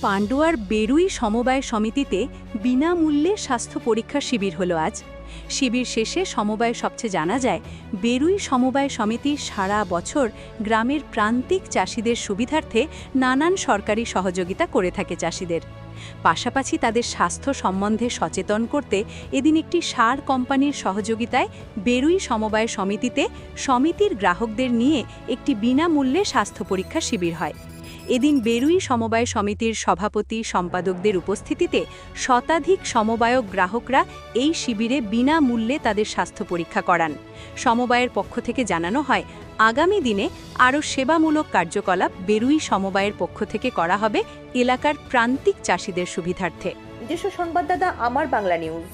পান্ডুয়ার বেরুই সমবায় সমিতিতে বিনামূল্যে স্বাস্থ্য পরীক্ষা শিবির হলো আজ। শিবির শেষে সমবায় সবচেয়ে জানা যায়, বেরুই সমবায় সমিতি সারা বছর গ্রামের প্রান্তিক চাষিদের সুবিধার্থে নানান সরকারি সহযোগিতা করে থাকে চাষিদের। পাশাপাশি তাদের স্বাস্থ্য সম্বন্ধে সচেতন করতে এদিন একটি সার কোম্পানির সহযোগিতায় বেরুই সমবায় সমিতিতে সমিতির গ্রাহকদের নিয়ে একটি বিনামূল্যে স্বাস্থ্য পরীক্ষা শিবির হয়। এদিন বেরুই সমবায় সমিতির সভাপতি সম্পাদকদের উপস্থিতিতে শতাধিক সমবায়ক গ্রাহকরা এই শিবিরে বিনামূল্যে তাদের স্বাস্থ্য পরীক্ষা করান। সমবায়ের পক্ষ থেকে জানানো হয়, আগামী দিনে আরও সেবামূলক কার্যকলাপ বেরুই সমবায়ের পক্ষ থেকে করা হবে এলাকার প্রান্তিক চাষিদের সুবিধার্থে। নিজস্ব সংবাদদাতা আমার বাংলা নিউজ।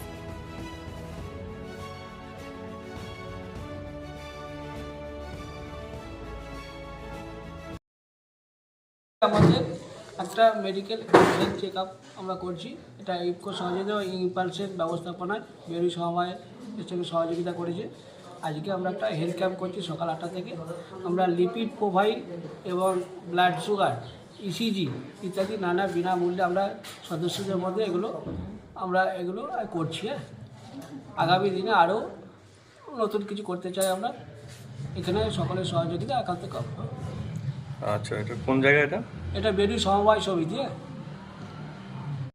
আমাদের একটা মেডিকেল হেলথ চেক আপ আমরা করছি, এটা ইফকো সহযোগিতা ইম্পালসের ব্যবস্থাপনায় বেরুই সমবায়ের সঙ্গে সহযোগিতা করেছে। আজকে আমরা একটা হেলথ ক্যাম্প করছি সকাল 8টা থেকে। আমরা লিপিড প্রোফাইল এবং ব্লাড সুগার, ইসিজি ইত্যাদি নানা বিনামূল্যে আমরা সদস্যদের মধ্যে এগুলো করছি। আগামী দিনে আরও নতুন কিছু করতে চাই আমরা, এখানে সকলের সহযোগিতা একান্ত করব। আচ্ছা, এটা কোন জায়গা? এটা বেরুই সমবায় সমিতি।